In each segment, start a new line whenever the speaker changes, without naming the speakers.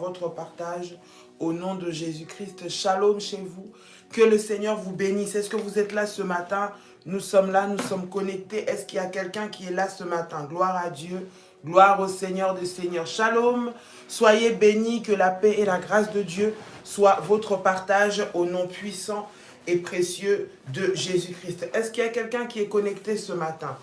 votre partage au nom de Jésus-Christ. Shalom chez vous. Que le Seigneur vous bénisse. Est-ce que vous êtes là ce matin? Nous sommes là, nous sommes connectés. Est-ce qu'il y a quelqu'un qui est là ce matin? Gloire à Dieu. Gloire au Seigneur des Seigneurs. Shalom. Soyez bénis, que la paix et la grâce de Dieu soient votre partage au nom puissant et précieux de Jésus-Christ. Est-ce qu'il y a quelqu'un qui est connecté ce matin?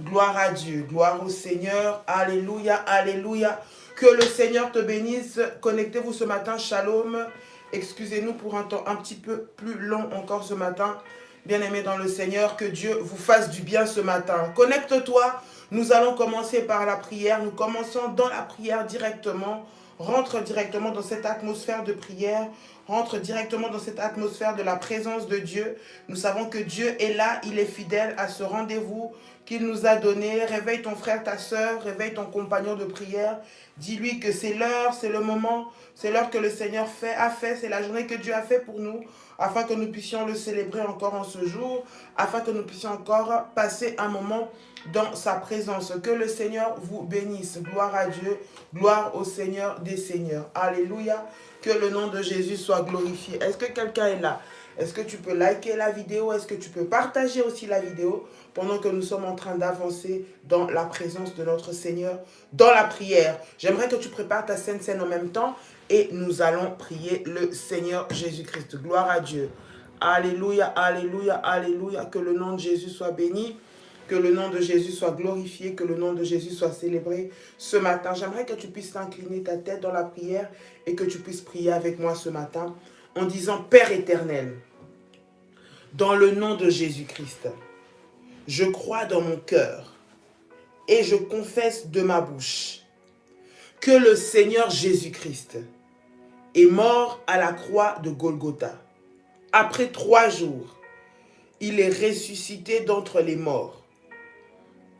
Gloire à Dieu, gloire au Seigneur. Alléluia, alléluia. Que le Seigneur te bénisse. Connectez-vous ce matin. Shalom. Excusez-nous pour un temps un petit peu plus long encore ce matin. Bien-aimés dans le Seigneur, que Dieu vous fasse du bien ce matin. Connecte-toi. Nous allons commencer par la prière. Nous commençons dans la prière directement. Rentre directement dans cette atmosphère de prière. Rentre directement dans cette atmosphère de la présence de Dieu. Nous savons que Dieu est là. Il est fidèle à ce rendez-vous qu'il nous a donné. Réveille ton frère, ta soeur, réveille ton compagnon de prière. Dis-lui que c'est l'heure, c'est le moment, c'est l'heure que le Seigneur a fait, c'est la journée que Dieu a fait pour nous, afin que nous puissions le célébrer encore en ce jour, afin que nous puissions encore passer un moment dans sa présence. Que le Seigneur vous bénisse. Gloire à Dieu, gloire au Seigneur des Seigneurs. Alléluia. Que le nom de Jésus soit glorifié. Est-ce que quelqu'un est là? Est-ce que tu peux liker la vidéo? Est-ce que tu peux partager aussi la vidéo pendant que nous sommes en train d'avancer dans la présence de notre Seigneur, dans la prière? J'aimerais que tu prépares ta Sainte Seine en même temps et nous allons prier le Seigneur Jésus-Christ. Gloire à Dieu. Alléluia, alléluia, alléluia. Que le nom de Jésus soit béni. Que le nom de Jésus soit glorifié, que le nom de Jésus soit célébré ce matin. J'aimerais que tu puisses t'incliner ta tête dans la prière et que tu puisses prier avec moi ce matin en disant: Père éternel, dans le nom de Jésus-Christ, je crois dans mon cœur et je confesse de ma bouche que le Seigneur Jésus-Christ est mort à la croix de Golgotha. Après 3 jours, il est ressuscité d'entre les morts,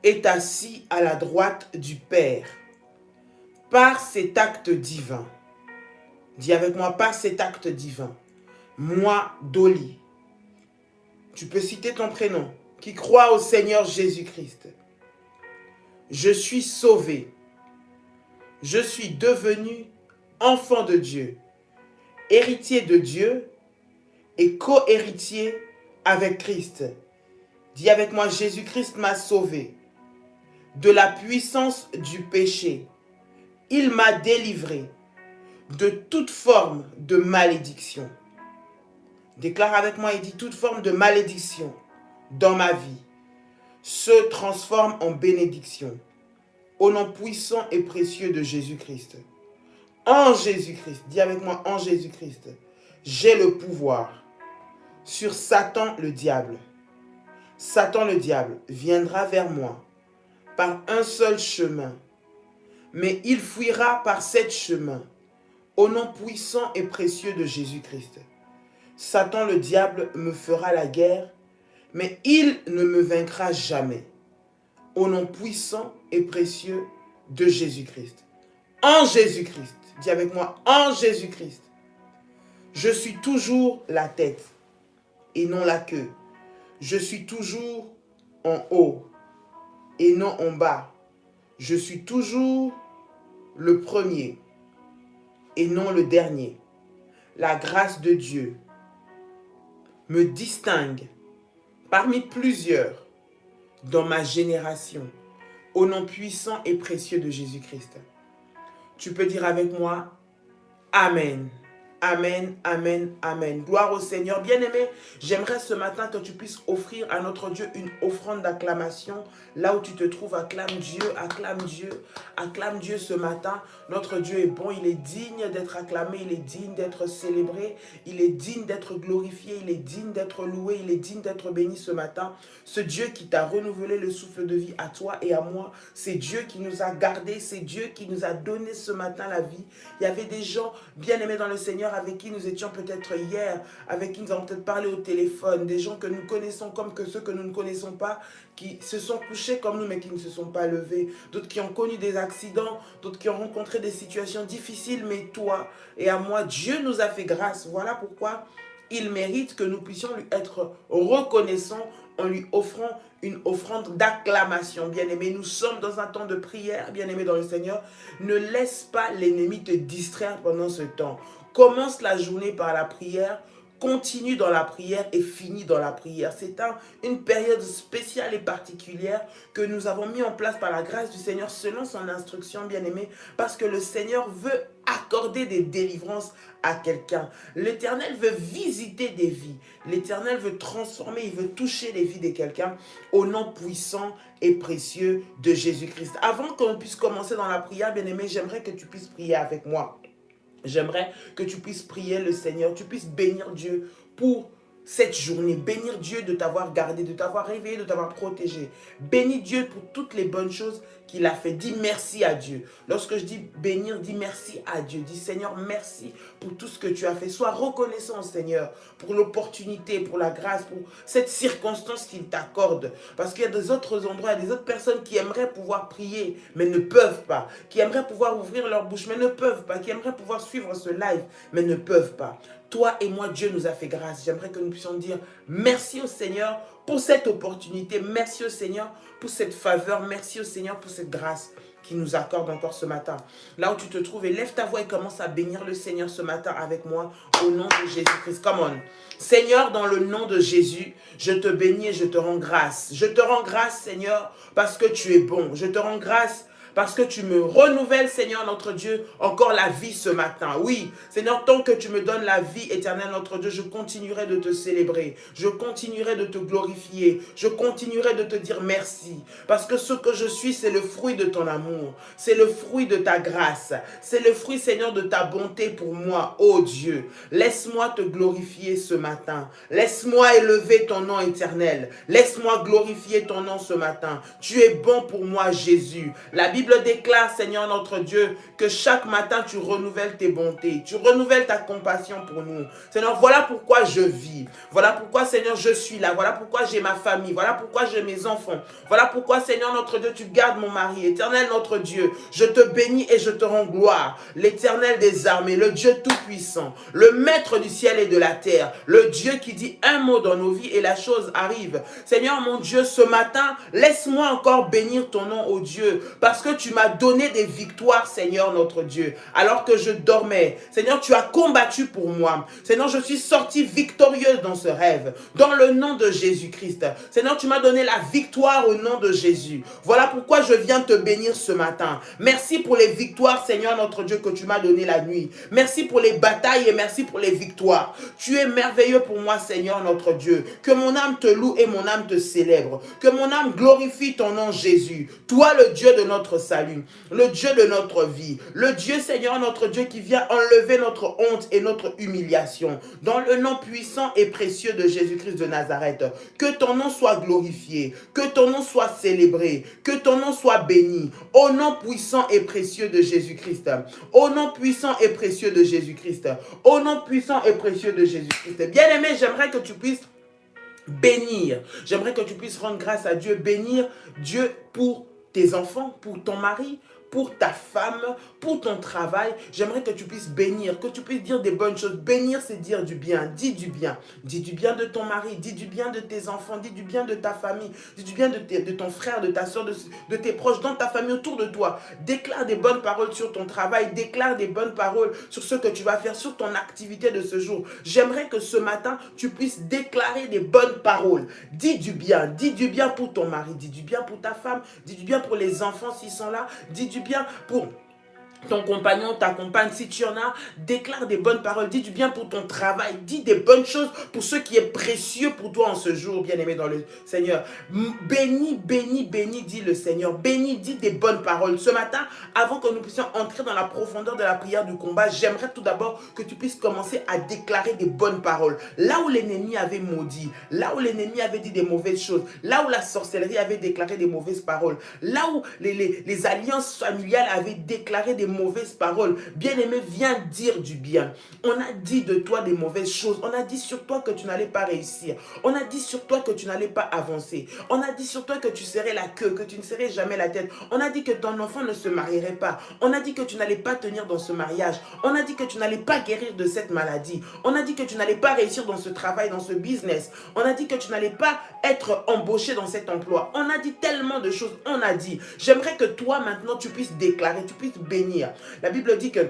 est assis à la droite du Père. Par cet acte divin, dis avec moi, par cet acte divin, moi, Dolly, tu peux citer ton prénom, qui croit au Seigneur Jésus-Christ, je suis sauvé, je suis devenu enfant de Dieu, héritier de Dieu et co-héritier avec Christ. Dis avec moi, Jésus-Christ m'a sauvé de la puissance du péché. Il m'a délivré de toute forme de malédiction. Déclare avec moi et dis: toute forme de malédiction dans ma vie se transforme en bénédiction. Au nom puissant et précieux de Jésus-Christ. En Jésus-Christ, dis avec moi, en Jésus-Christ, j'ai le pouvoir sur Satan le diable. Satan le diable viendra vers moi par un seul chemin, mais il fuira par 7 chemins, au nom puissant et précieux de Jésus-Christ. Satan le diable me fera la guerre, mais il ne me vaincra jamais, au nom puissant et précieux de Jésus-Christ. En Jésus-Christ, dis avec moi, en Jésus-Christ, je suis toujours la tête et non la queue. Je suis toujours en haut et non en bas. Je suis toujours le premier et non le dernier. La grâce de Dieu me distingue parmi plusieurs dans ma génération, au nom puissant et précieux de Jésus-Christ. Tu peux dire avec moi, Amen. Amen, amen, amen. Gloire au Seigneur. Bien-aimé, j'aimerais ce matin que tu puisses offrir à notre Dieu une offrande d'acclamation. Là où tu te trouves, acclame Dieu, acclame Dieu, acclame Dieu ce matin. Notre Dieu est bon, il est digne d'être acclamé, il est digne d'être célébré, il est digne d'être glorifié, il est digne d'être loué, il est digne d'être béni ce matin. Ce Dieu qui t'a renouvelé le souffle de vie à toi et à moi, c'est Dieu qui nous a gardés, c'est Dieu qui nous a donné ce matin la vie. Il y avait des gens bien-aimés dans le Seigneur avec qui nous étions peut-être hier, avec qui nous avons peut-être parlé au téléphone, des gens que nous connaissons comme que ceux que nous ne connaissons pas, qui se sont couchés comme nous mais qui ne se sont pas levés, d'autres qui ont connu des accidents, d'autres qui ont rencontré des situations difficiles, mais toi et à moi, Dieu nous a fait grâce. Voilà pourquoi Il mérite que nous puissions lui être reconnaissants en lui offrant une offrande d'acclamation. Bien-aimé, nous sommes dans un temps de prière, bien-aimé dans le Seigneur. Ne laisse pas l'ennemi te distraire pendant ce temps. Commence la journée par la prière, continue dans la prière et finis dans la prière. C'est une période spéciale et particulière que nous avons mis en place par la grâce du Seigneur selon son instruction, bien-aimé, parce que le Seigneur veut accorder des délivrances à quelqu'un. L'Éternel veut visiter des vies. L'Éternel veut transformer, il veut toucher les vies de quelqu'un au nom puissant et précieux de Jésus-Christ. Avant qu'on puisse commencer dans la prière, bien-aimé, j'aimerais que tu puisses prier avec moi. J'aimerais que tu puisses prier le Seigneur, tu puisses bénir Dieu pour cette journée. Bénir Dieu de t'avoir gardé, de t'avoir réveillé, de t'avoir protégé. Bénis Dieu pour toutes les bonnes choses qu'il a fait. Dis merci à Dieu. Lorsque je dis bénir, dis merci à Dieu. Dis Seigneur, merci pour tout ce que tu as fait. Sois reconnaissant, Seigneur, pour l'opportunité, pour la grâce, pour cette circonstance qu'il t'accorde. Parce qu'il y a des autres endroits, il y a des autres personnes qui aimeraient pouvoir prier, mais ne peuvent pas. Qui aimeraient pouvoir ouvrir leur bouche, mais ne peuvent pas. Qui aimeraient pouvoir suivre ce live, mais ne peuvent pas. Toi et moi, Dieu nous a fait grâce. J'aimerais que nous puissions dire merci au Seigneur pour cette opportunité. Merci au Seigneur pour cette faveur. Merci au Seigneur pour cette grâce qu'il nous accorde encore ce matin. Là où tu te trouves, élève ta voix et commence à bénir le Seigneur ce matin avec moi au nom de Jésus-Christ. Come on. Seigneur, dans le nom de Jésus, je te bénis et je te rends grâce. Je te rends grâce, Seigneur, parce que tu es bon. Je te rends grâce parce que tu me renouvelles, Seigneur notre Dieu, encore la vie ce matin. Oui, Seigneur, tant que tu me donnes la vie éternelle, notre Dieu, je continuerai de te célébrer. Je continuerai de te glorifier. Je continuerai de te dire merci. Parce que ce que je suis, c'est le fruit de ton amour. C'est le fruit de ta grâce. C'est le fruit, Seigneur, de ta bonté pour moi, ô Dieu. Laisse-moi te glorifier ce matin. Laisse-moi élever ton nom éternel. Laisse-moi glorifier ton nom ce matin. Tu es bon pour moi, Jésus. La Bible déclare, Seigneur notre Dieu, que chaque matin tu renouvelles tes bontés, tu renouvelles ta compassion pour nous. Seigneur, voilà pourquoi je vis. Voilà pourquoi, Seigneur, je suis là. Voilà pourquoi j'ai ma famille. Voilà pourquoi j'ai mes enfants. Voilà pourquoi, Seigneur notre Dieu, tu gardes mon mari. Éternel notre Dieu, je te bénis et je te rends gloire. L'Éternel des armées, le Dieu tout-puissant, le Maître du ciel et de la terre, le Dieu qui dit un mot dans nos vies et la chose arrive. Seigneur mon Dieu, ce matin, laisse-moi encore bénir ton nom, ô Dieu, parce que tu m'as donné des victoires, Seigneur notre Dieu, alors que je dormais. Seigneur, tu as combattu pour moi. Seigneur, je suis sortie victorieuse dans ce rêve, dans le nom de Jésus-Christ. Seigneur, tu m'as donné la victoire au nom de Jésus. Voilà pourquoi je viens te bénir ce matin. Merci pour les victoires, Seigneur notre Dieu, que tu m'as donné la nuit. Merci pour les batailles et merci pour les victoires. Tu es merveilleux pour moi, Seigneur notre Dieu. Que mon âme te loue et mon âme te célèbre. Que mon âme glorifie ton nom, Jésus. Toi, le Dieu de notre salut, le Dieu de notre vie, le Dieu, Seigneur notre Dieu, qui vient enlever notre honte et notre humiliation. Dans le nom puissant et précieux de Jésus-Christ de Nazareth, que ton nom soit glorifié, que ton nom soit célébré, que ton nom soit béni. Au nom puissant et précieux de Jésus-Christ, au nom puissant et précieux de Jésus-Christ, au nom puissant et précieux de Jésus-Christ. Bien-aimé, j'aimerais que tu puisses bénir, j'aimerais que tu puisses rendre grâce à Dieu, bénir Dieu pour tes enfants, pour ton mari, pour ta femme, pour ton travail. J'aimerais que tu puisses bénir, que tu puisses dire des bonnes choses. Bénir, c'est dire du bien. Dis du bien. Dis du bien de ton mari, dis du bien de tes enfants, dis du bien de ta famille, dis du bien de ton frère, de ta soeur, de tes proches, dans ta famille, autour de toi. Déclare des bonnes paroles sur ton travail, déclare des bonnes paroles sur ce que tu vas faire, sur ton activité de ce jour. J'aimerais que ce matin, tu puisses déclarer des bonnes paroles. Dis du bien pour ton mari, dis du bien pour ta femme, dis du bien pour les enfants s'ils sont là, dis du bien pour ton compagnon, ta compagne, si tu en as, déclare des bonnes paroles, dis du bien pour ton travail, dis des bonnes choses pour ce qui est précieux pour toi en ce jour, bien-aimé dans le Seigneur. Bénis, bénis, bénis, dit le Seigneur. Bénis, dis des bonnes paroles. Ce matin, avant que nous puissions entrer dans la profondeur de la prière du combat, j'aimerais tout d'abord que tu puisses commencer à déclarer des bonnes paroles. Là où l'ennemi avait maudit, là où l'ennemi avait dit des mauvaises choses, là où la sorcellerie avait déclaré des mauvaises paroles, là où les alliances familiales avaient déclaré des mauvaises paroles. Bien-aimé, viens dire du bien. On a dit de toi des mauvaises choses. On a dit sur toi que tu n'allais pas réussir. On a dit sur toi que tu n'allais pas avancer. On a dit sur toi que tu serais la queue, que tu ne serais jamais la tête. On a dit que ton enfant ne se marierait pas. On a dit que tu n'allais pas tenir dans ce mariage. On a dit que tu n'allais pas guérir de cette maladie. On a dit que tu n'allais pas réussir dans ce travail, dans ce business. On a dit que tu n'allais pas être embauché dans cet emploi. On a dit tellement de choses. On a dit. J'aimerais que toi maintenant tu puisses déclarer, tu puisses bénir. La Bible dit que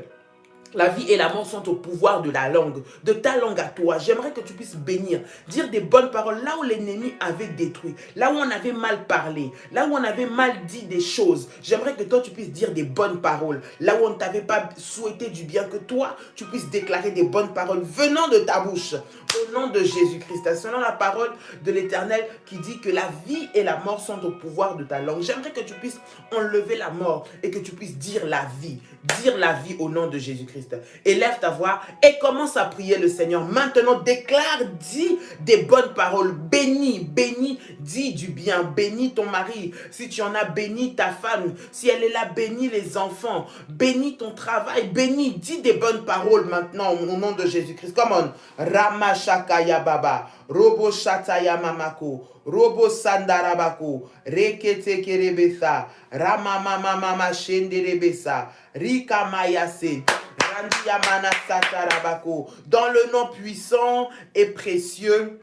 la vie et la mort sont au pouvoir de la langue, de ta langue à toi. J'aimerais que tu puisses bénir, dire des bonnes paroles là où l'ennemi avait détruit, là où on avait mal parlé, là où on avait mal dit des choses. J'aimerais que toi tu puisses dire des bonnes paroles, là où on ne t'avait pas souhaité du bien, que toi tu puisses déclarer des bonnes paroles venant de ta bouche, au nom de Jésus-Christ. Selon la parole de l'Éternel qui dit que la vie et la mort sont au pouvoir de ta langue. J'aimerais que tu puisses enlever la mort et que tu puisses dire la vie au nom de Jésus-Christ. Élève ta voix et commence à prier le Seigneur. Maintenant, déclare, dis des bonnes paroles. Bénis, dis du bien. Bénis ton mari. Si tu en as, bénis ta femme. Si elle est là, bénis les enfants. Bénis ton travail. Bénis, dis des bonnes paroles maintenant au nom de Jésus-Christ. Come on. Ramashakaya Baba. Robo Shataya Mamako. Robo Sandarabako. Rekete Kerebesa. Ramama Mama Shenderebesa. Rika Mayase. Dans le nom puissant et précieux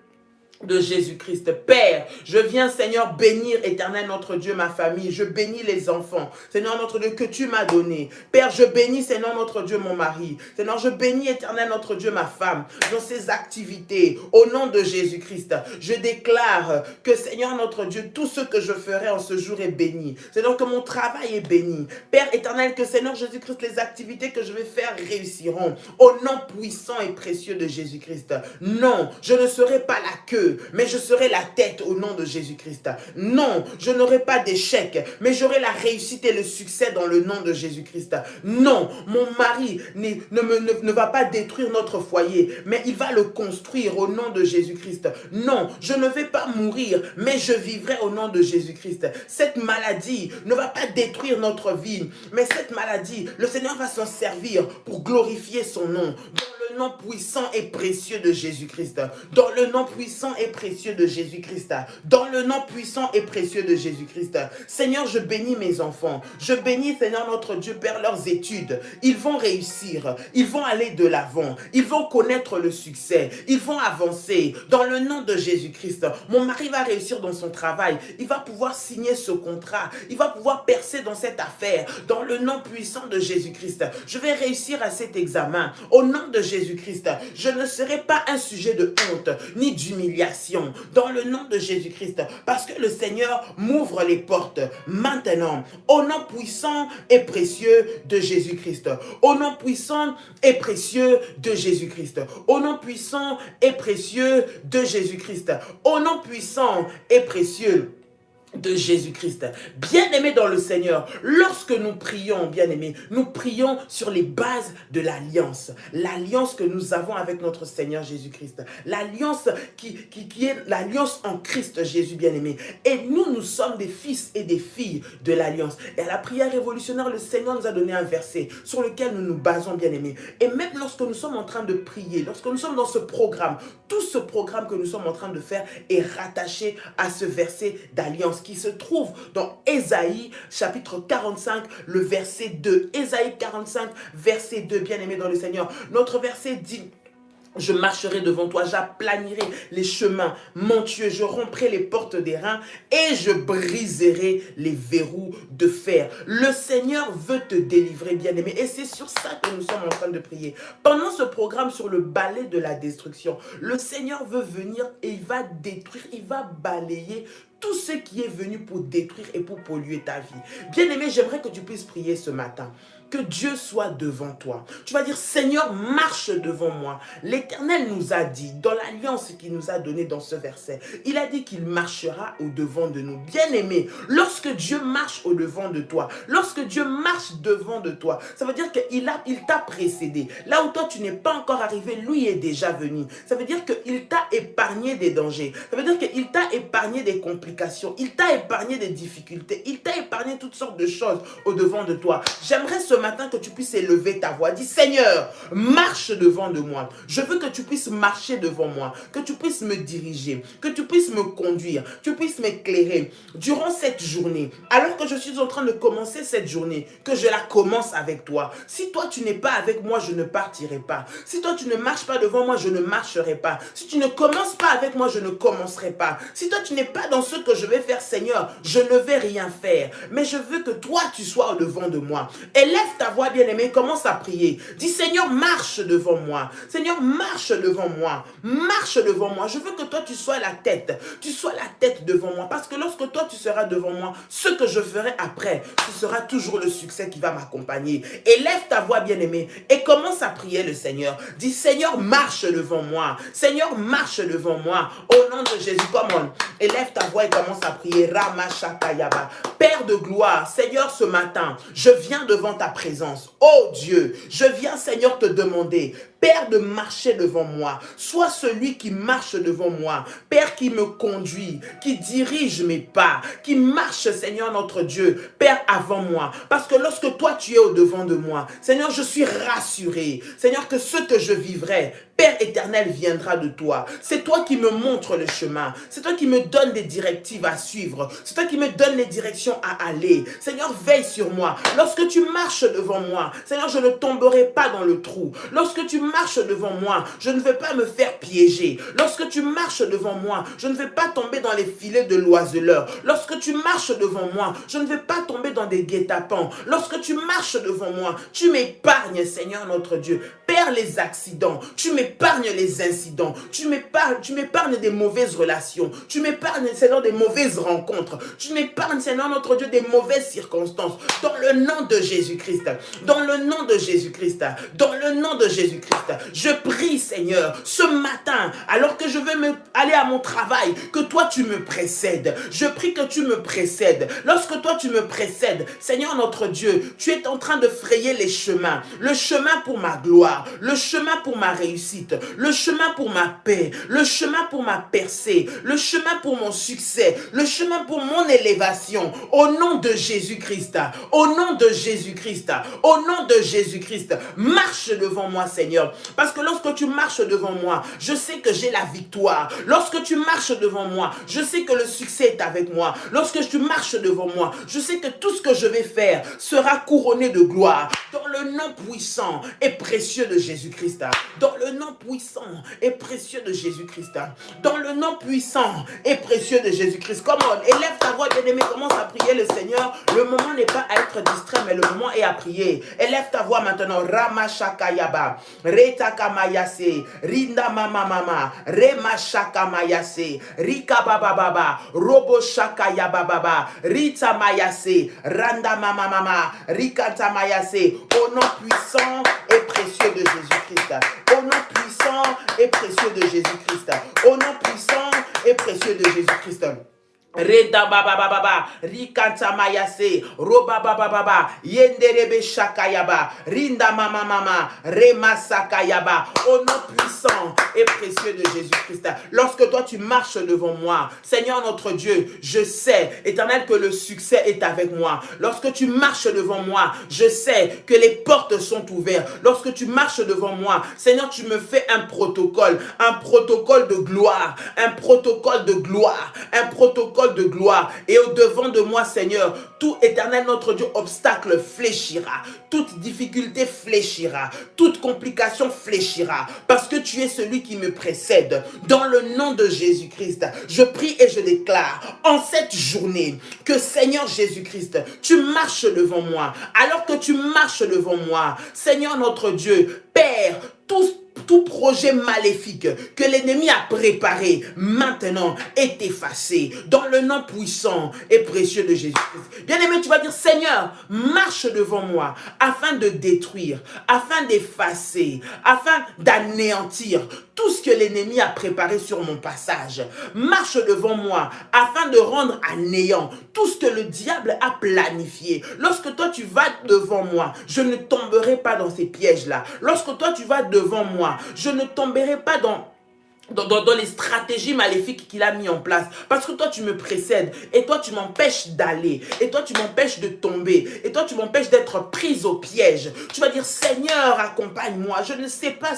de Jésus-Christ. Père, je viens, Seigneur, bénir, Éternel, notre Dieu, ma famille. Je bénis les enfants, Seigneur, notre Dieu, que tu m'as donné. Père, je bénis, Seigneur, notre Dieu, mon mari. Seigneur, je bénis, Éternel, notre Dieu, ma femme, dans ses activités. Au nom de Jésus-Christ, je déclare que, Seigneur, notre Dieu, tout ce que je ferai en ce jour est béni. Seigneur, que mon travail est béni. Père éternel, que, Seigneur Jésus-Christ, les activités que je vais faire réussiront. Au nom puissant et précieux de Jésus-Christ. Non, je ne serai pas la queue, mais je serai la tête au nom de Jésus-Christ. Non, je n'aurai pas d'échec, mais j'aurai la réussite et le succès dans le nom de Jésus-Christ. Non, mon mari ne va pas détruire notre foyer, mais il va le construire au nom de Jésus-Christ. Non, je ne vais pas mourir, mais je vivrai au nom de Jésus-Christ. Cette maladie ne va pas détruire notre vie, mais cette maladie, le Seigneur va s'en servir pour glorifier son nom. Dans le nom puissant et précieux de Jésus-Christ. Dans le nom puissant et précieux de Jésus-Christ. Dans le nom puissant et précieux de Jésus-Christ. Seigneur, je bénis mes enfants. Je bénis, Seigneur notre Dieu, Père, leurs études. Ils vont réussir. Ils vont aller de l'avant. Ils vont connaître le succès. Ils vont avancer. Dans le nom de Jésus-Christ. Mon mari va réussir dans son travail. Il va pouvoir signer ce contrat. Il va pouvoir percer dans cette affaire. Dans le nom puissant de Jésus-Christ. Je vais réussir à cet examen. Au nom de Jésus-Christ. Je ne serai pas un sujet de honte ni d'humiliation. Dans le nom de Jésus-Christ. Parce que le Seigneur m'ouvre les portes maintenant. Au nom puissant et précieux de Jésus-Christ. Au nom puissant et précieux de Jésus-Christ. Au nom puissant et précieux de Jésus-Christ. Au nom puissant et précieux de Jésus-Christ. Bien-aimés dans le Seigneur, lorsque nous prions, bien-aimés, nous prions sur les bases de l'alliance. L'alliance que nous avons avec notre Seigneur Jésus-Christ. L'alliance qui est l'alliance en Christ Jésus, bien-aimé. Et nous sommes des fils et des filles de l'alliance. Et à la prière révolutionnaire, le Seigneur nous a donné un verset sur lequel nous nous basons, bien-aimés. Et même lorsque nous sommes en train de prier, lorsque nous sommes dans ce programme, tout ce programme que nous sommes en train de faire est rattaché à ce verset d'alliance qui se trouve dans Ésaïe chapitre 45, le verset 2. Ésaïe 45, verset 2, bien-aimé dans le Seigneur. Notre verset dit: je marcherai devant toi, j'aplanirai les chemins montueux, je romprai les portes des reins et je briserai les verrous de fer. Le Seigneur veut te délivrer, bien-aimé, et c'est sur ça que nous sommes en train de prier. Pendant ce programme sur le balai de la destruction, le Seigneur veut venir et il va détruire, il va balayer tout ce qui est venu pour détruire et pour polluer ta vie. Bien-aimé, j'aimerais que tu puisses prier ce matin. Que Dieu soit devant toi. Tu vas dire: Seigneur, marche devant moi. L'Éternel nous a dit, dans l'alliance qu'il nous a donnée dans ce verset, il a dit qu'il marchera au-devant de nous. Bien-aimé, lorsque Dieu marche au-devant de toi, lorsque Dieu marche devant de toi, ça veut dire qu'il t'a précédé. Là où toi, tu n'es pas encore arrivé, lui est déjà venu. Ça veut dire qu'il t'a épargné des dangers. Ça veut dire qu'il t'a épargné des complications. Il t'a épargné des difficultés. Il t'a épargné toutes sortes de choses au-devant de toi. J'aimerais ce matin que tu puisses élever ta voix. Dis, Seigneur, marche devant de moi. Je veux que tu puisses marcher devant moi, que tu puisses me diriger, que tu puisses me conduire, que tu puisses m'éclairer durant cette journée. Alors que je suis en train de commencer cette journée, que je la commence avec toi. Si toi, tu n'es pas avec moi, je ne partirai pas. Si toi, tu ne marches pas devant moi, je ne marcherai pas. Si tu ne commences pas avec moi, je ne commencerai pas. Si toi, tu n'es pas dans ce que je vais faire, Seigneur, je ne vais rien faire. Mais je veux que toi, tu sois au devant de moi. Élève ta voix, bien-aimé, commence à prier. Dis, Seigneur, marche devant moi. Seigneur, marche devant moi. Marche devant moi. Je veux que toi, tu sois la tête. Tu sois la tête devant moi. Parce que lorsque toi, tu seras devant moi, ce que je ferai après, ce sera toujours le succès qui va m'accompagner. Élève ta voix, bien-aimé, et commence à prier le Seigneur. Dis, Seigneur, marche devant moi. Seigneur, marche devant moi. Au nom de Jésus, come on. Élève ta voix et commence à prier. Ramashakayaba. Père de gloire, Seigneur, ce matin, je viens devant ta présence. Oh Dieu, je viens, Seigneur, te demander, Père, de marcher devant moi. Sois celui qui marche devant moi. Père, qui me conduit, qui dirige mes pas, qui marche, Seigneur notre Dieu, Père, avant moi. Parce que lorsque toi, tu es au devant de moi, Seigneur, je suis rassuré. Seigneur, que ce que je vivrai, Père éternel, viendra de toi. C'est toi qui me montres le chemin. C'est toi qui me donnes des directives à suivre. C'est toi qui me donnes les directions à aller. Seigneur, veille sur moi. Lorsque tu marches devant moi, Seigneur, je ne tomberai pas dans le trou. Lorsque tu marches devant moi, je ne vais pas me faire piéger. Lorsque tu marches devant moi, je ne vais pas tomber dans les filets de l'oiseleur. Lorsque tu marches devant moi, je ne vais pas tomber dans des guet-apens. Lorsque tu marches devant moi, tu m'épargnes, Seigneur notre Dieu. Père, les accidents, tu m'épargnes les incidents, tu m'épargnes des mauvaises relations, tu m'épargnes, Seigneur, des mauvaises rencontres, tu m'épargnes, Seigneur notre Dieu, des mauvaises circonstances, dans le nom de Jésus-Christ, dans le nom de Jésus-Christ, dans le nom de Jésus-Christ, je prie, Seigneur, ce matin, alors que je vais aller à mon travail, que toi tu me précèdes, je prie que tu me précèdes, lorsque toi tu me précèdes, Seigneur notre Dieu, tu es en train de frayer les chemins, le chemin pour ma gloire, le chemin pour ma réussite, le chemin pour ma paix, le chemin pour ma percée, le chemin pour mon succès, le chemin pour mon élévation, au nom de Jésus-Christ, au nom de Jésus-Christ, au nom de Jésus-Christ, marche devant moi, Seigneur, parce que lorsque tu marches devant moi, je sais que j'ai la victoire. Lorsque tu marches devant moi, je sais que le succès est avec moi. Lorsque tu marches devant moi, je sais que tout ce que je vais faire sera couronné de gloire, dans le nom puissant et précieux de Jésus-Christ, dans le nom puissant et précieux de Jésus-Christ, dans le nom puissant et précieux de Jésus-Christ. Come on, élève ta voix, bien-aimé, commence à prier le Seigneur. Le moment n'est pas à être distrait, mais le moment est à prier. Élève ta voix maintenant. Ramashakayaba, Retakamayase, Rinda mama mama, Remashakamayase, Rika baba baba, Robo Shakayababa, Rita mayase, Randa mama mama, Rikata mayase, au nom puissant et précieux de Jésus-Christ. Au nom puissant et précieux de Jésus-Christ. Au nom puissant et précieux de Jésus-Christ. Reda baba baba baba, rikanta mayase, roba baba baba, yenderebe shakayaba, rinda mama mama, rema sakayaba, au nom puissant et précieux de Jésus-Christ. Lorsque toi tu marches devant moi, Seigneur notre Dieu, je sais, éternel, que le succès est avec moi. Lorsque tu marches devant moi, je sais que les portes sont ouvertes. Lorsque tu marches devant moi, Seigneur, tu me fais un protocole de gloire, un protocole de gloire, un protocole de gloire, et au devant de moi, Seigneur, tout, éternel notre Dieu, obstacle fléchira, toute difficulté fléchira, toute complication fléchira, parce que tu es celui qui me précède. Dans le nom de Jésus-Christ, je prie et je déclare en cette journée que, Seigneur Jésus-Christ, tu marches devant moi. Alors que tu marches devant moi, Seigneur notre Dieu, Père, tout projet maléfique que l'ennemi a préparé maintenant est effacé dans le nom puissant et précieux de Jésus-Christ. Bien-aimé, tu vas dire, Seigneur, marche devant moi afin de détruire, afin d'effacer, afin d'anéantir tout ce que l'ennemi a préparé sur mon passage. Marche devant moi afin de rendre à néant tout ce que le diable a planifié. Lorsque toi tu vas devant moi, je ne tomberai pas dans ces pièges-là. Lorsque toi tu vas devant moi, je ne tomberai pas dans dans les stratégies maléfiques qu'il a mis en place. Parce que toi, tu me précèdes. Et toi, tu m'empêches d'aller. Et toi, tu m'empêches de tomber. Et toi, tu m'empêches d'être prise au piège. Tu vas dire, Seigneur, accompagne-moi. Je ne sais pas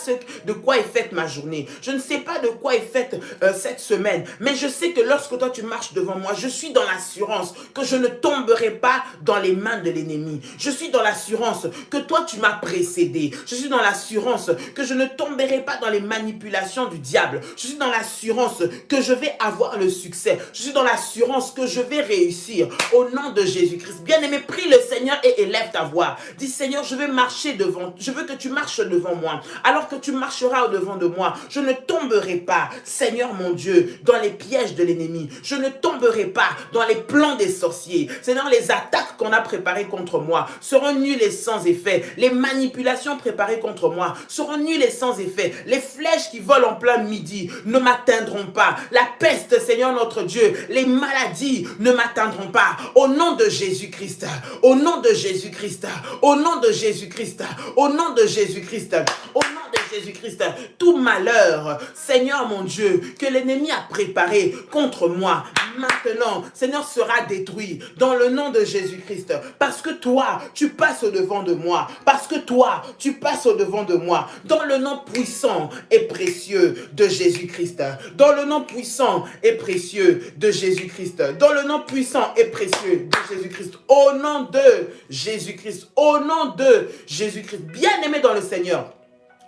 de quoi est faite ma journée. Je ne sais pas de quoi est faite cette semaine. Mais je sais que lorsque toi, tu marches devant moi, je suis dans l'assurance que je ne tomberai pas dans les mains de l'ennemi. Je suis dans l'assurance que toi, tu m'as précédé. Je suis dans l'assurance que je ne tomberai pas dans les manipulations du diable. Je suis dans l'assurance que je vais avoir le succès. Je suis dans l'assurance que je vais réussir au nom de Jésus-Christ. Bien-aimé, prie le Seigneur et élève ta voix. Dis, Seigneur, je vais marcher devant. Je veux que tu marches devant moi. Alors que tu marcheras au devant de moi, je ne tomberai pas, Seigneur mon Dieu, dans les pièges de l'ennemi. Je ne tomberai pas dans les plans des sorciers. Seigneur, les attaques qu'on a préparées contre moi seront nulles et sans effet. Les manipulations préparées contre moi seront nulles et sans effet. Les flèches qui volent en plein midi ne m'atteindront pas. La peste, Seigneur notre Dieu, les maladies ne m'atteindront pas. Au nom de Jésus-Christ, au nom de Jésus-Christ, au nom de Jésus-Christ, au nom de Jésus-Christ, au nom de Jésus-Christ, tout malheur, Seigneur mon Dieu, que l'ennemi a préparé contre moi, maintenant, Seigneur, sera détruit dans le nom de Jésus-Christ. Parce que toi, tu passes au devant de moi. Parce que toi, tu passes au devant de moi. Dans le nom puissant et précieux de Jésus-Christ. Dans le nom puissant et précieux de Jésus-Christ. Dans le nom puissant et précieux de Jésus-Christ. Au nom de Jésus-Christ. Au nom de Jésus-Christ. Bien-aimé dans le Seigneur.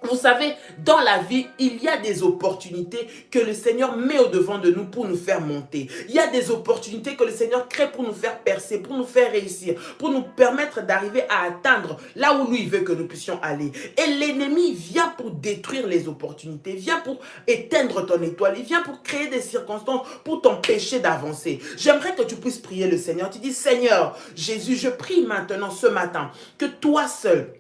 Vous savez, dans la vie, il y a des opportunités que le Seigneur met au devant de nous pour nous faire monter. Il y a des opportunités que le Seigneur crée pour nous faire percer, pour nous faire réussir, pour nous permettre d'arriver à atteindre là où lui veut que nous puissions aller. Et l'ennemi vient pour détruire les opportunités, vient pour éteindre ton étoile, il vient pour créer des circonstances pour t'empêcher d'avancer. J'aimerais que tu puisses prier le Seigneur. Tu dis, Seigneur, Jésus, je prie maintenant ce matin que toi seul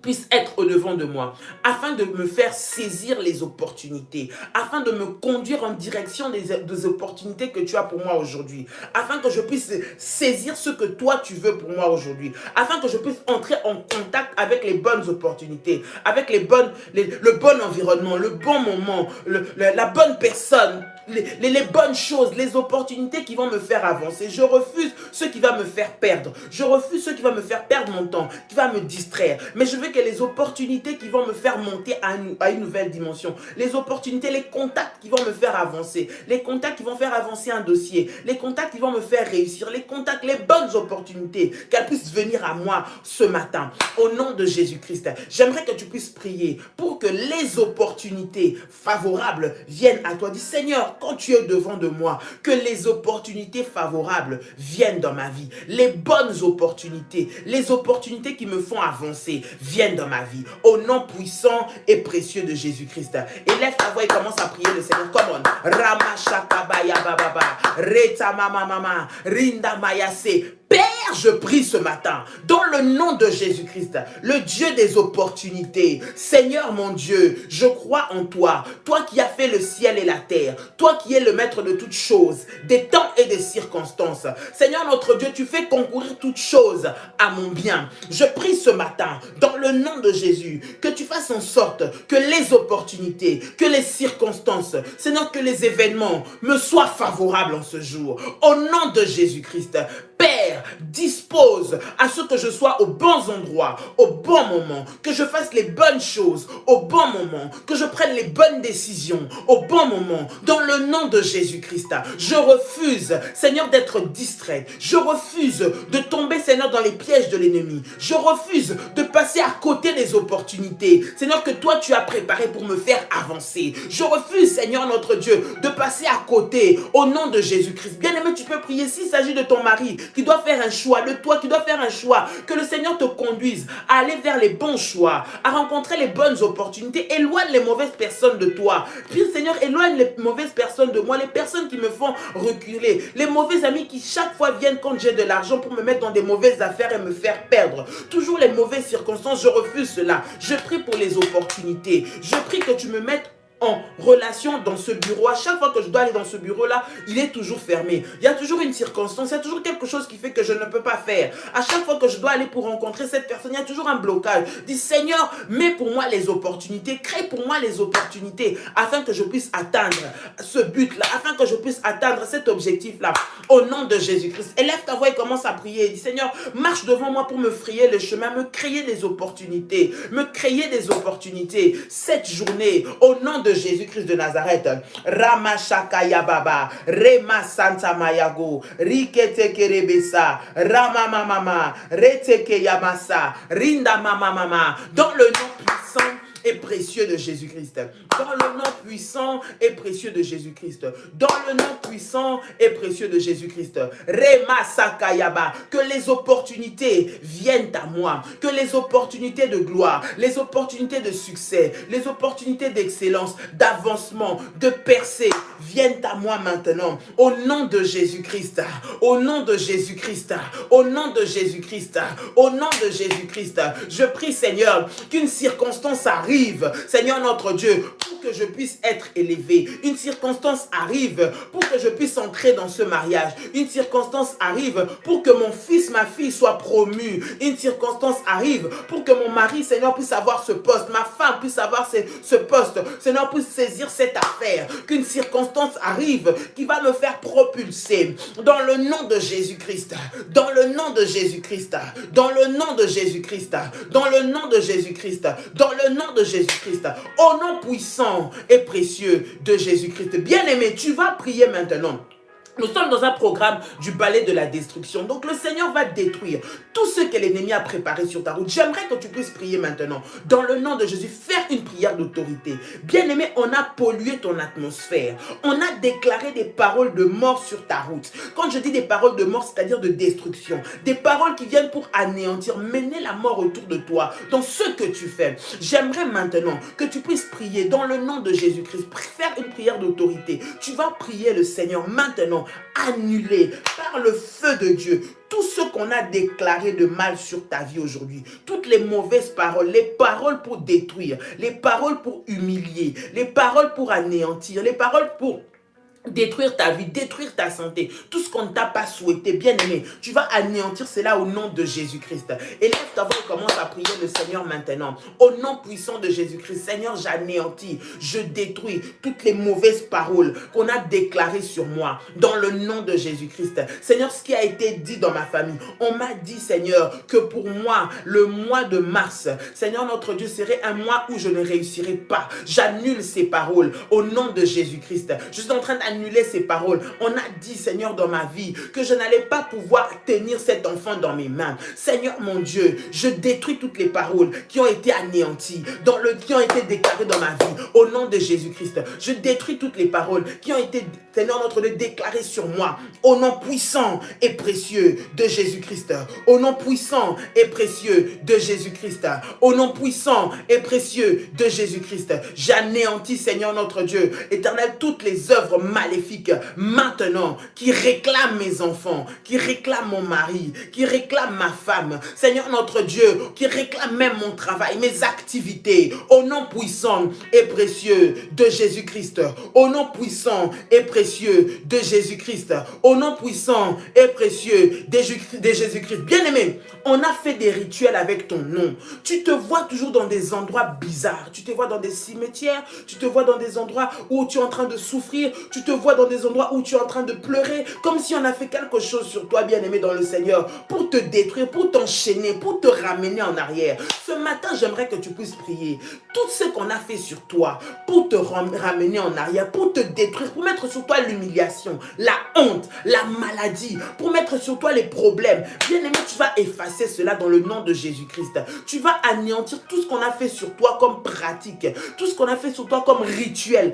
puisse être au devant de moi, afin de me faire saisir les opportunités, afin de me conduire en direction des opportunités que tu as pour moi aujourd'hui, afin que je puisse saisir ce que toi tu veux pour moi aujourd'hui, afin que je puisse entrer en contact avec les bonnes opportunités, avec le bon environnement, le bon moment, la bonne personne, les bonnes choses, les opportunités qui vont me faire avancer. Je refuse ce qui va me faire perdre. Je refuse ce qui va me faire perdre mon temps, qui va me distraire. Mais je veux que les opportunités qui vont me faire monter à une nouvelle dimension, les opportunités, les contacts qui vont me faire avancer, les contacts qui vont faire avancer un dossier, les contacts qui vont me faire réussir, les contacts, les bonnes opportunités, qu'elles puissent venir à moi ce matin. Au nom de Jésus-Christ, j'aimerais que tu puisses prier pour que les opportunités favorables viennent à toi. Dis, Seigneur, quand tu es devant de moi, que les opportunités favorables viennent dans ma vie. Les bonnes opportunités, les opportunités qui me font avancer, viennent dans ma vie. Au nom puissant et précieux de Jésus-Christ. Élève ta voix et commence à prier le Seigneur. Come on. Ramashakabaya bababa. Reta mama mama. Rinda mayase. Père, je prie ce matin, dans le nom de Jésus-Christ, le Dieu des opportunités. Seigneur mon Dieu, je crois en toi, toi qui as fait le ciel et la terre, toi qui es le maître de toutes choses, des temps et des circonstances. Seigneur notre Dieu, tu fais concourir toutes choses à mon bien. Je prie ce matin, dans le nom de Jésus, que tu fasses en sorte que les opportunités, que les circonstances, Seigneur, que les événements me soient favorables en ce jour. Au nom de Jésus-Christ, Père, dispose à ce que je sois aux bons endroits, au bon moment, que je fasse les bonnes choses au bon moment, que je prenne les bonnes décisions au bon moment, dans le nom de Jésus-Christ. Je refuse, Seigneur, d'être distrait. Je refuse de tomber, Seigneur, dans les pièges de l'ennemi. Je refuse de passer à côté des opportunités, Seigneur, que toi tu as préparées pour me faire avancer. Je refuse, Seigneur, notre Dieu, de passer à côté au nom de Jésus-Christ. Bien-aimé, tu peux prier s'il s'agit de ton mari qui doit faire un choix, de toi qui doit faire un choix, que le Seigneur te conduise à aller vers les bons choix, à rencontrer les bonnes opportunités. Éloigne les mauvaises personnes de toi. Puis Seigneur, éloigne les mauvaises personnes de moi, les personnes qui me font reculer, les mauvais amis qui chaque fois viennent quand j'ai de l'argent pour me mettre dans des mauvaises affaires et me faire perdre. Toujours les mauvaises circonstances, je refuse cela. Je prie pour les opportunités. Je prie que tu me mettes en relation dans ce bureau, à chaque fois que je dois aller dans ce bureau-là, il est toujours fermé. Il y a toujours une circonstance, il y a toujours quelque chose qui fait que je ne peux pas faire. À chaque fois que je dois aller pour rencontrer cette personne, il y a toujours un blocage. Dis, Seigneur, mets pour moi les opportunités, crée pour moi les opportunités afin que je puisse atteindre ce but-là, afin que je puisse atteindre cet objectif-là. Au nom de Jésus-Christ, élève ta voix et commence à prier. Dis, Seigneur, marche devant moi pour me frayer le chemin, me créer des opportunités, cette journée, au nom de Jésus-Christ de Nazareth. Ramashakaya Baba, Rema Santa Mayago, Rikete Kerebesa, Rama Mama, Reteke Yamasa, Rinda Mama, dans le nom puissant et précieux de Jésus-Christ. Dans le nom puissant et précieux de Jésus-Christ. Dans le nom puissant et précieux de Jésus-Christ. Rema Sakayaba. Que les opportunités viennent à moi. Que les opportunités de gloire, les opportunités de succès, les opportunités d'excellence, d'avancement, de percée viennent à moi maintenant. Au nom de Jésus-Christ. Au nom de Jésus-Christ. Au nom de Jésus-Christ. Au nom de Jésus-Christ. Je prie, Seigneur, qu'une circonstance arrive, Seigneur notre Dieu, pour que je puisse être élevé. Une circonstance arrive pour que je puisse entrer dans ce mariage. Une circonstance arrive pour que mon fils, ma fille soit promu. Une circonstance arrive pour que mon mari, Seigneur, puisse avoir ce poste. Ma femme puisse avoir ce poste. Seigneur, puisse saisir cette affaire. Qu'une circonstance arrive qui va me faire propulser dans le nom de Jésus-Christ. Dans le nom de Jésus-Christ. Dans le nom de Jésus-Christ. Dans le nom de Jésus-Christ. Dans le nom de Jésus-Christ. Au nom puissant et précieux de Jésus-Christ. Bien-aimé, tu vas prier maintenant. Nous sommes dans un programme du balai de la destruction. Donc le Seigneur va détruire tout ce que l'ennemi a préparé sur ta route. J'aimerais que tu puisses prier maintenant. Dans le nom de Jésus, faire une prière d'autorité. Bien-aimé, on a pollué ton atmosphère. On a déclaré des paroles de mort sur ta route. Quand je dis des paroles de mort, c'est-à-dire de destruction. Des paroles qui viennent pour anéantir, mener la mort autour de toi, dans ce que tu fais. J'aimerais maintenant que tu puisses prier dans le nom de Jésus-Christ. Faire une prière d'autorité. Tu vas prier le Seigneur maintenant. Annuler par le feu de Dieu tout ce qu'on a déclaré de mal sur ta vie aujourd'hui, toutes les mauvaises paroles, les paroles pour détruire, les paroles pour humilier, les paroles pour anéantir, les paroles pour détruire ta vie, détruire ta santé, tout ce qu'on ne t'a pas souhaité, bien aimé, tu vas anéantir cela au nom de Jésus-Christ. Et lève ta voix et commence à prier le Seigneur maintenant. Au nom puissant de Jésus-Christ, Seigneur, j'anéantis, je détruis toutes les mauvaises paroles qu'on a déclarées sur moi, dans le nom de Jésus-Christ. Seigneur, ce qui a été dit dans ma famille, on m'a dit, Seigneur, que pour moi, le mois de mars, Seigneur notre Dieu, serait un mois où je ne réussirai pas. J'annule ces paroles au nom de Jésus-Christ. Je suis en train d'annuler ces paroles. On a dit, Seigneur, dans ma vie, que je n'allais pas pouvoir tenir cet enfant dans mes mains. Seigneur, mon Dieu, je détruis toutes les paroles qui ont été anéanties, qui ont été déclarées dans ma vie, au nom de Jésus-Christ. Je détruis toutes les paroles qui ont été, Seigneur, notre Dieu, déclarées sur moi, au nom puissant et précieux de Jésus-Christ. Au nom puissant et précieux de Jésus-Christ. Au nom puissant et précieux de Jésus-Christ. J'anéantis, Seigneur, notre Dieu, éternel, toutes les œuvres maléfiques maintenant qui réclament mes enfants, qui réclament mon mari, qui réclament ma femme, Seigneur notre Dieu, qui réclament même mon travail, mes activités, au nom puissant et précieux de Jésus-Christ, au nom puissant et précieux de Jésus-Christ, au nom puissant et précieux de Jésus-Christ. Bien-aimé, on a fait des rituels avec ton nom. Tu te vois toujours dans des endroits bizarres, tu te vois dans des cimetières, tu te vois dans des endroits où tu es en train de souffrir, tu te vois dans des endroits où tu es en train de pleurer, comme si on a fait quelque chose sur toi, bien-aimé dans le Seigneur, pour te détruire, pour t'enchaîner, pour te ramener en arrière. Ce matin, j'aimerais que tu puisses prier. Tout ce qu'on a fait sur toi, pour te ramener en arrière, pour te détruire, pour mettre sur toi l'humiliation, la honte, la maladie, pour mettre sur toi les problèmes. Bien-aimé, tu vas effacer cela dans le nom de Jésus-Christ. Tu vas anéantir tout ce qu'on a fait sur toi comme pratique, tout ce qu'on a fait sur toi comme rituel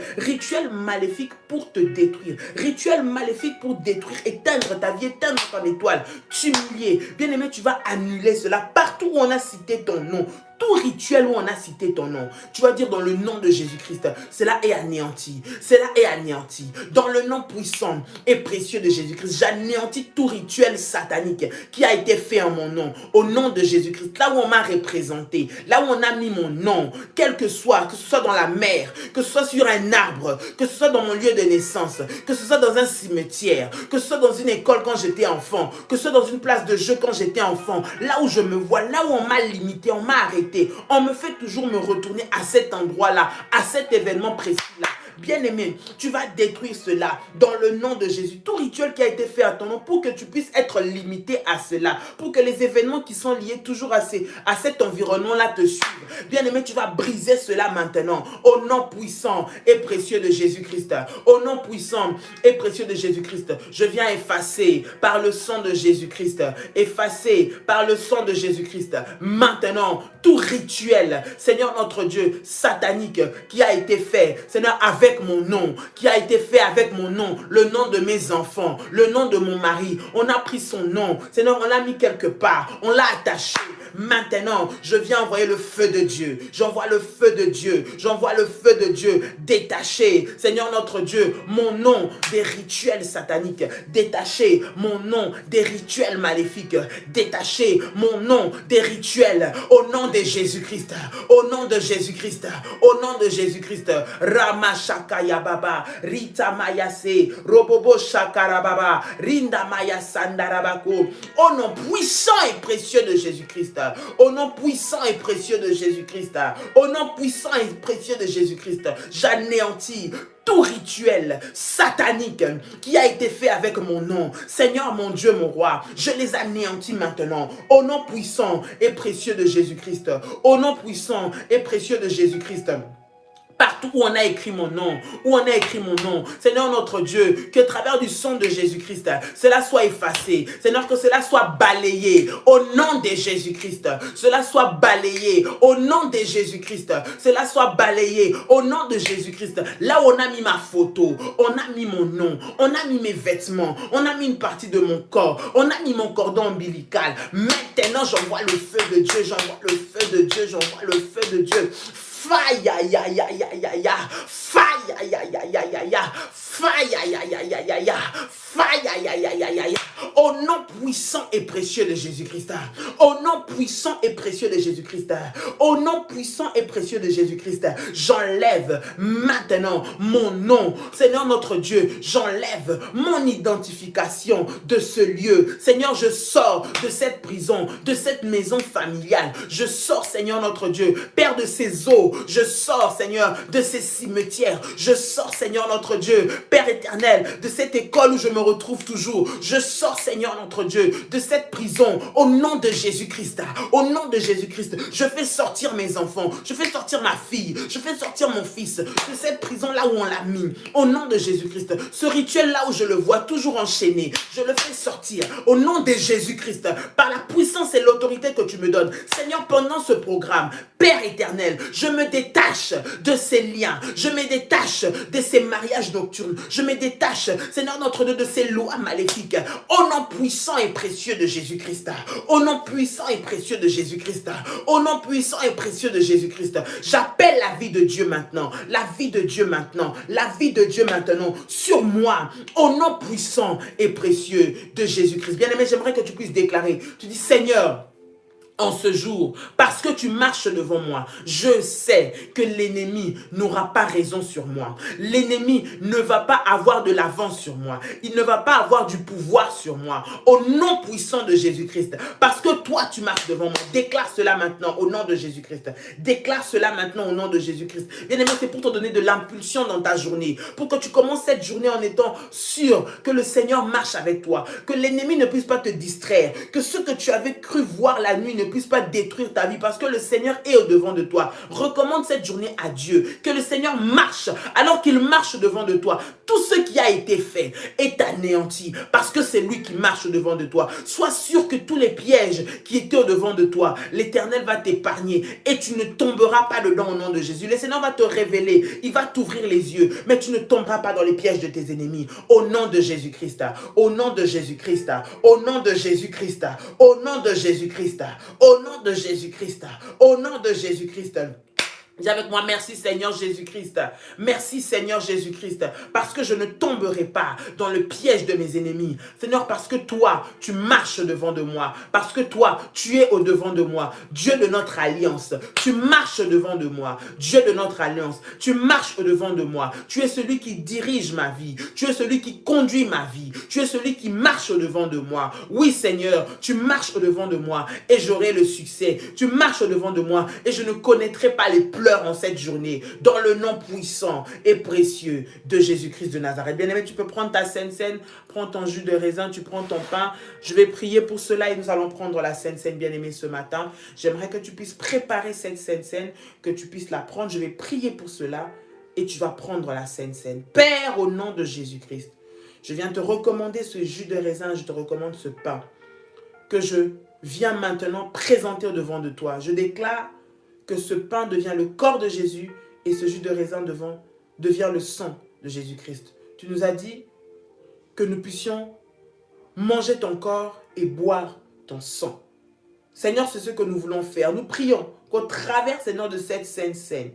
maléfique pour te détruire, rituel maléfique pour détruire, éteindre ta vie, éteindre ton étoile, t'humilier. Bien-aimé, tu vas annuler cela partout où on a cité ton nom. tout rituel où on a cité ton nom, tu vas dire dans le nom de Jésus-Christ, cela est anéanti, cela est anéanti. Dans le nom puissant et précieux de Jésus-Christ, j'anéantis tout rituel satanique qui a été fait en mon nom, au nom de Jésus-Christ. Là où on m'a représenté, là où on a mis mon nom, quel que ce soit dans la mer, que ce soit sur un arbre, que ce soit dans mon lieu de naissance, que ce soit dans un cimetière, que ce soit dans une école quand j'étais enfant, que ce soit dans une place de jeu quand j'étais enfant, là où je me vois, là où on m'a limité, on m'a arrêté, on me fait toujours me retourner à cet endroit-là, à cet événement précis-là. Bien-aimé, tu vas détruire cela dans le nom de Jésus. Tout rituel qui a été fait à ton nom pour que tu puisses être limité à cela, pour que les événements qui sont liés toujours à cet environnement-là te suivent. Bien-aimé, tu vas briser cela maintenant au nom puissant et précieux de Jésus-Christ. Au nom puissant et précieux de Jésus-Christ, je viens effacer par le sang de Jésus-Christ, effacer par le sang de Jésus-Christ maintenant tout rituel, Seigneur notre Dieu, satanique qui a été fait, Seigneur, avec mon nom, qui a été fait avec mon nom, le nom de mes enfants, le nom de mon mari. On a pris son nom, Seigneur, on l'a mis quelque part, on l'a attaché. Maintenant, je viens envoyer le feu de Dieu. J'envoie le feu de Dieu. J'envoie le feu de Dieu détaché. Seigneur notre Dieu, mon nom des rituels sataniques. Détaché mon nom des rituels maléfiques. Détaché mon nom des rituels. Au nom de Jésus-Christ. Au nom de Jésus-Christ. Au nom de Jésus-Christ. Ramashakaya Baba. Rita Mayase. Robobo Shakara Baba. Rinda Maya Sandarabako. Au nom puissant et précieux de Jésus-Christ. Au nom puissant et précieux de Jésus-Christ, au nom puissant et précieux de Jésus-Christ, j'anéantis tout rituel satanique qui a été fait avec mon nom. Seigneur, mon Dieu, mon roi, je les anéantis maintenant. Au nom puissant et précieux de Jésus-Christ, au nom puissant et précieux de Jésus-Christ. Partout où on a écrit mon nom, où on a écrit mon nom, Seigneur notre Dieu, que à travers du sang de Jésus-Christ, cela soit effacé. Seigneur, que cela soit balayé au nom de Jésus-Christ. Cela soit balayé au nom de Jésus-Christ. Cela soit balayé au nom de Jésus-Christ. Là où on a mis ma photo, on a mis mon nom, on a mis mes vêtements, on a mis une partie de mon corps, on a mis mon cordon ombilical. Maintenant, j'envoie le feu de Dieu, j'envoie le feu de Dieu, j'envoie le feu de Dieu. Faille, ya, ya, ya, ya, ya, ya. Faille, ya, ya, ya, ya, ya. Faille, ya, ya, ya, ya, ya, ya. Faille, ya, ya, ya, ya, ya. Au nom puissant et précieux de Jésus-Christ. Au nom puissant et précieux de Jésus-Christ. Au nom puissant et précieux de Jésus-Christ. J'enlève maintenant mon nom. Seigneur notre Dieu, j'enlève mon identification de ce lieu. Seigneur, je sors de cette prison, de cette maison familiale. Je sors, Seigneur notre Dieu, Père de ces eaux. Je sors, Seigneur, de ces cimetières. Je sors, Seigneur notre Dieu, Père éternel, de cette école où je me retrouve toujours. Je sors, Seigneur notre Dieu, de cette prison au nom de Jésus-Christ. Au nom de Jésus-Christ, je fais sortir mes enfants. Je fais sortir ma fille. Je fais sortir mon fils de cette prison là où on l'a mis. Au nom de Jésus-Christ. Ce rituel là où je le vois toujours enchaîné, je le fais sortir. Au nom de Jésus-Christ. Par la puissance et l'autorité que tu me donnes. Seigneur, pendant ce programme, Père éternel, je me détache de ces liens. Je me détache de ces mariages nocturnes. Je me détache, Seigneur notre Dieu, de ces lois maléfiques. Au nom puissant et précieux de Jésus-Christ. Au nom puissant et précieux de Jésus-Christ. Au nom puissant et précieux de Jésus-Christ. J'appelle la vie de Dieu maintenant. La vie de Dieu maintenant. La vie de Dieu maintenant sur moi. Au nom puissant et précieux de Jésus-Christ. Bien-aimé, j'aimerais que tu puisses déclarer. Tu dis, Seigneur, en ce jour, parce que tu marches devant moi, je sais que l'ennemi n'aura pas raison sur moi. L'ennemi ne va pas avoir de l'avance sur moi. Il ne va pas avoir du pouvoir sur moi. Au nom puissant de Jésus-Christ. Parce que toi, tu marches devant moi. Déclare cela maintenant au nom de Jésus-Christ. Déclare cela maintenant au nom de Jésus-Christ. Bien aimé, c'est pour te donner de l'impulsion dans ta journée. Pour que tu commences cette journée en étant sûr que le Seigneur marche avec toi. Que l'ennemi ne puisse pas te distraire. Que ce que tu avais cru voir la nuit ne puisse pas détruire ta vie parce que le Seigneur est au-devant de toi. Recommande cette journée à Dieu. Que le Seigneur marche alors qu'il marche devant de toi. Tout ce qui a été fait est anéanti parce que c'est lui qui marche devant de toi. Sois sûr que tous les pièges qui étaient au-devant de toi, l'Éternel va t'épargner et tu ne tomberas pas dedans au nom de Jésus. Le Seigneur va te révéler, il va t'ouvrir les yeux, mais tu ne tomberas pas dans les pièges de tes ennemis. Au nom de Jésus-Christ, au nom de Jésus-Christ, au nom de Jésus-Christ, au nom de Jésus-Christ, Au nom de Jésus-Christ. Au nom de Jésus-Christ. Dis avec moi, merci Seigneur Jésus-Christ. Merci Seigneur Jésus-Christ. Parce que je ne tomberai pas dans le piège de mes ennemis. Seigneur, parce que toi, tu marches devant de moi. Parce que toi, tu es au-devant de moi. Dieu de notre alliance. Tu marches devant de moi. Dieu de notre alliance. Tu marches au-devant de moi. Tu es celui qui dirige ma vie. Tu es celui qui conduit ma vie. Tu es celui qui marche au-devant de moi. Oui Seigneur, tu marches au-devant de moi et j'aurai le succès. Tu marches au-devant de moi et je ne connaîtrai pas les pleurs en cette journée, dans le nom puissant et précieux de Jésus-Christ de Nazareth. Bien-aimé, tu peux prendre ta Sainte Seine, prends ton jus de raisin, tu prends ton pain. Je vais prier pour cela et nous allons prendre la Sainte Seine, bien-aimé, ce matin. J'aimerais que tu puisses préparer cette Sainte Seine, que tu puisses la prendre. Je vais prier pour cela et tu vas prendre la Sainte Seine. Père, au nom de Jésus-Christ, je viens te recommander ce jus de raisin, je te recommande ce pain que je viens maintenant présenter au devant de toi. Je déclare que ce pain devient le corps de Jésus et ce jus de raisin devient le sang de Jésus-Christ. Tu nous as dit que nous puissions manger ton corps et boire ton sang. Seigneur, c'est ce que nous voulons faire. Nous prions qu'au travers, Seigneur, de cette Sainte Seine,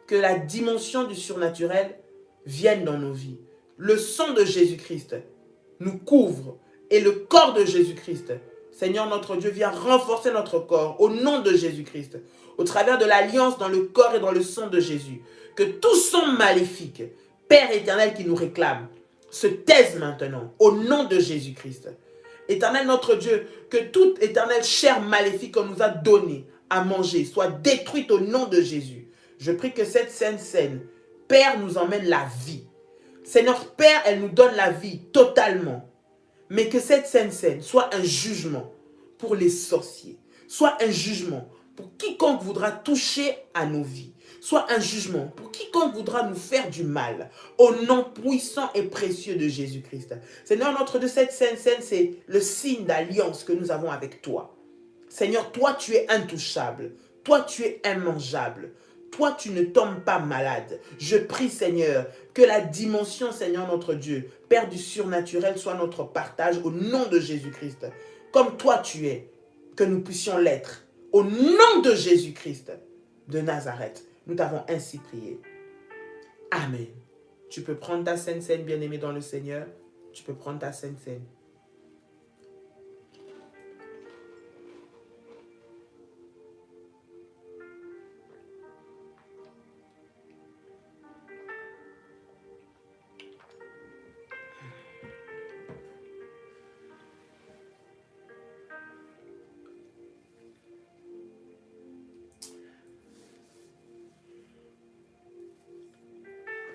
que la dimension du surnaturel vienne dans nos vies. Le sang de Jésus-Christ nous couvre et le corps de Jésus-Christ, Seigneur notre Dieu, vient renforcer notre corps au nom de Jésus-Christ, au travers de l'alliance dans le corps et dans le sang de Jésus. Que tout sang maléfique, Père éternel qui nous réclame, se taise maintenant au nom de Jésus-Christ. Éternel notre Dieu, que toute éternelle chair maléfique qu'on nous a donnée à manger soit détruite au nom de Jésus. Je prie que cette Sainte Seine, Père, nous emmène la vie. Seigneur Père, elle nous donne la vie totalement. Mais que cette Sainte Seine soit un jugement pour les sorciers, soit un jugement pour quiconque voudra toucher à nos vies, soit un jugement pour quiconque voudra nous faire du mal, au nom puissant et précieux de Jésus-Christ. Seigneur, notre de cette Sainte Seine, c'est le signe d'alliance que nous avons avec toi. Seigneur, toi, tu es intouchable, toi, tu es immangeable. Toi, tu ne tombes pas malade. Je prie, Seigneur, que la dimension, Seigneur notre Dieu, Père du surnaturel, soit notre partage au nom de Jésus-Christ. Comme toi tu es, que nous puissions l'être. Au nom de Jésus-Christ de Nazareth, nous t'avons ainsi prié. Amen. Tu peux prendre ta Sainte Seine, bien-aimé dans le Seigneur. Tu peux prendre ta Sainte Seine.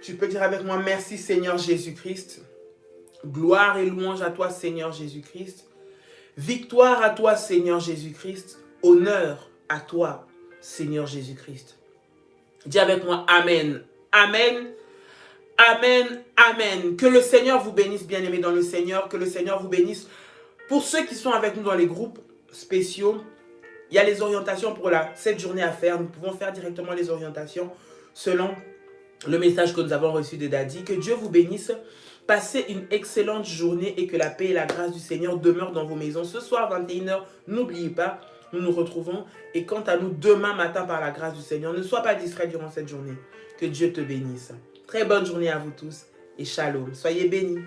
Tu peux dire avec moi, merci Seigneur Jésus-Christ. Gloire et louange à toi Seigneur Jésus-Christ. Victoire à toi Seigneur Jésus-Christ. Honneur à toi Seigneur Jésus-Christ. Dis avec moi, Amen. Amen. Amen. Amen. Que le Seigneur vous bénisse, bien-aimés dans le Seigneur. Que le Seigneur vous bénisse. Pour ceux qui sont avec nous dans les groupes spéciaux, il y a les orientations pour cette journée à faire. Nous pouvons faire directement les orientations selon le message que nous avons reçu de Daddy. Que Dieu vous bénisse. Passez une excellente journée et que la paix et la grâce du Seigneur demeurent dans vos maisons. Ce soir, 21 h, n'oubliez pas, nous nous retrouvons. Et quant à nous, demain matin, par la grâce du Seigneur, ne sois pas distrait durant cette journée. Que Dieu te bénisse. Très bonne journée à vous tous et shalom. Soyez bénis.